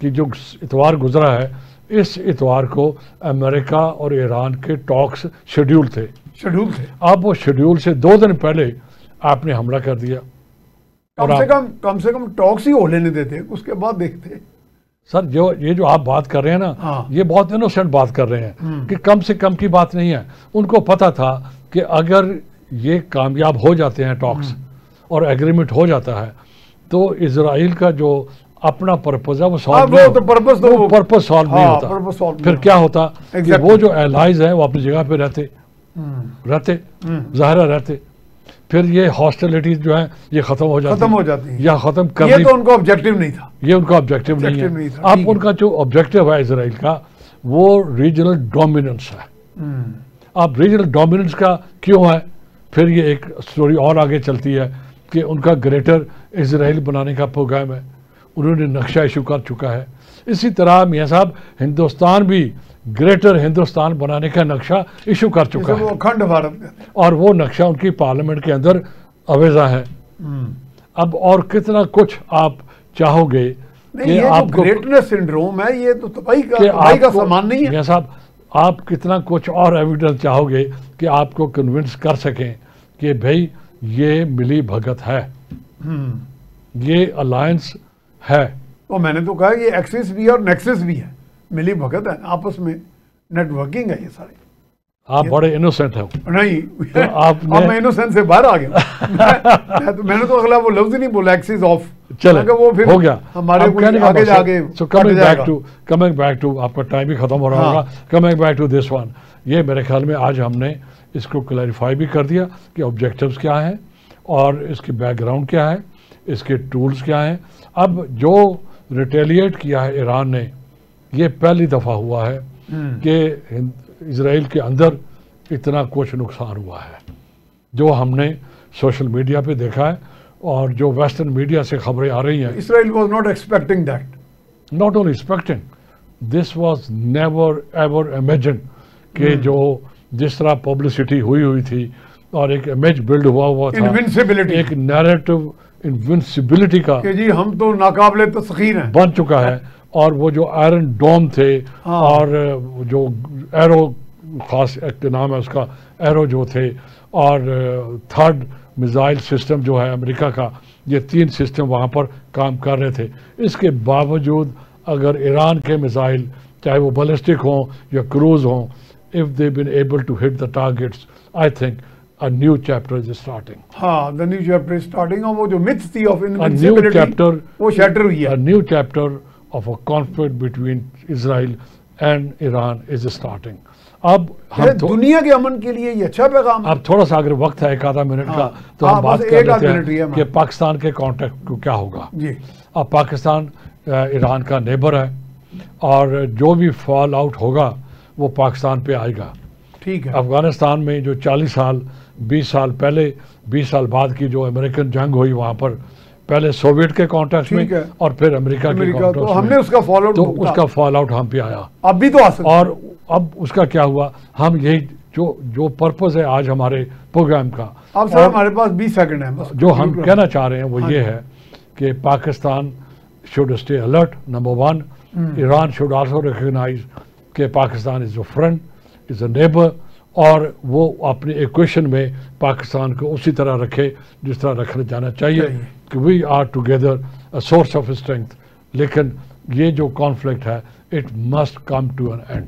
کہ جو اتوار گزرا ہے اس اتوار کو امریکہ اور ایران کے ٹاکس شیڈیول تھے. اب وہ شیڈیول سے 2 دن پہلے آپ نے حملہ کر دیا. کم سے کم ٹاکس ہی ہو لینے دیتے, اس کے بعد دیکھتے. سر یہ جو آپ بات کر رہے ہیں نا, یہ بہت انوسنٹ بات کر رہے ہیں کہ کم سے کم کی بات نہیں ہے. ان کو پتا تھا کہ اگر یہ کامیاب ہو جاتے ہیں ٹاکس اور ایگریمنٹ ہو جاتا ہے تو اسرائیل کا جو اپنا پرپز ہے وہ پرپز سالو نہیں ہوتا. پھر کیا ہوتا کہ وہ جو الائز ہیں وہ اپنی جگہ پہ رہتے ظاہرہ رہتے. پھر یہ ہاسٹیلٹیز جو ہیں یہ ختم ہو جاتی ہیں یا ختم کرنی. یہ تو ان کو آبجیکٹیو نہیں تھا. یہ ان کا آبجیکٹیو نہیں ہے. اب ان کا جو آبجیکٹیو ہے اسرائیل کا وہ ریجنل ڈومیننس ہے. اب ریجنل ڈومیننس کا کیوں ہے, پھر یہ ایک سٹوری اور آگے چلتی ہے کہ ان کا گریٹر اسرائیل بنانے کا پروگرام ہے. انہوں نے نقشہ ایشو کر چکا ہے. اسی طرح میاں صاحب ہندوستان بھی گریٹر ہندوستان بنانے کا نقشہ ایشو کر چکا ہے, اکھنڈ بھارت, اور وہ نقشہ ان کی پارلیمنٹ کے اندر اویزا ہے. اب اور کتنا کچھ آپ چاہو گے کہ آپ کو گریٹنس سنڈروم ہے, یہ تو تباہی کا سامان نہیں ہے. میاں صاحب آپ کتنا کچھ اور ایویڈنس چاہو گے کہ آپ کو کنونس کر سکیں کہ بھئی یہ ملی بھگت ہے, یہ الائنس ہے. تو میں نے تو کہا یہ ایکسس بھی ہے اور نیکسس بھی ہے, ملی بھگت ہے, آپس میں نیٹ ورکنگ ہے. یہ سارے آپ بڑے انوسنٹ ہیں. نہیں, اب میں انوسنٹ سے باہر آ گیا. میں نے تو اگلا وہ لفظ نہیں بولا ایکسس آف. چلے وہ پھر ہو گیا ہمارے آگے جا کے. کمنگ بیک ٹو آپ کا ٹائم بھی ختم ہو رہا ہوگا. Coming back to this one, یہ میرے خیال میں آج ہم نے اس کو کلیریفائی بھی کر دیا کہ آبجیکٹیوز کیا ہیں اور اس کی بیک گراؤنڈ کیا ہے, اس کے ٹولز کیا ہیں. اب جو ریٹیلیٹ کیا ہے ایران نے, یہ پہلی دفعہ ہوا ہے کہ اسرائیل کے اندر اتنا کچھ نقصان ہوا ہے, جو ہم نے سوشل میڈیا پہ دیکھا ہے اور جو ویسٹرن میڈیا سے خبریں آ رہی ہیں. Israel was not expecting that. Not only expecting, this was never ever imagine کہ جو جس طرح پبلسٹی ہوئی تھی اور ایک امیج بلڈ ہوا تھا, ایک نیریٹو انوینسیبلٹی کا کہ جی ہم تو ناقابل تسخیر ہیں بن چکا ہے. اور وہ جو آئرن ڈوم تھے اور جو ایرو, خاص ایک نام ہے اس کا, ایرو جو تھے, اور تھرڈ میزائل سسٹم جو ہے امریکہ کا, یہ 3 سسٹم وہاں پر کام کر رہے تھے. اس کے باوجود اگر ایران کے میزائل چاہے وہ بیلسٹک ہوں یا کروز ہوں, if they've been able to hit the targets, I think a new chapter is starting. The new chapter is starting. اور وہ جو myth تھی of invincibility وہ shatter ہوئی ہے. A new chapter of a conflict between Israel and Iran is starting. اب دنیا کے امن کے لیے یہ اچھا پیغام. اب تھوڑا سا اگر وقت ہے 1 آدھا منٹ کا تو ہم بات کر لیتے ہیں کہ پاکستان کے کانٹیکٹ کو کیا ہوگا. اب پاکستان ایران کا نیبر ہے اور جو بھی فال آؤٹ ہوگا وہ پاکستان پہ آئے گا. ٹھیک ہے. افغانستان میں جو 40 سال 20 سال پہلے 20 سال بعد کی جو امریکن جنگ ہوئی, وہاں پر پہلے سوویٹ کے کانٹیکٹ میں اور پھر امریکہ کے کانٹیکٹ میں, ہم نے اس کا فال آؤٹ, تو اس کا فال آؤٹ ہم پہ آیا. اب بھی تو آ سکتا. اور اب اس کا کیا ہوا, ہم یہی جو پرپز ہے آج ہمارے پروگرام کا. اب سر ہمارے پاس 20 سیکنڈ ہے بس. جو ہم کہنا چاہ رہے ہیں وہ یہ ہے کہ Pakistan should stay alert, number 1. Iran should also recognize کہ Pakistan is a friend, is a neighbor, اور وہ اپنی ایکویشن میں پاکستان کو اسی طرح رکھے جس طرح رکھنا جانا چاہیے کہ we are together a source of strength. لیکن یہ جو کانفلکٹ ہے it must come to an and.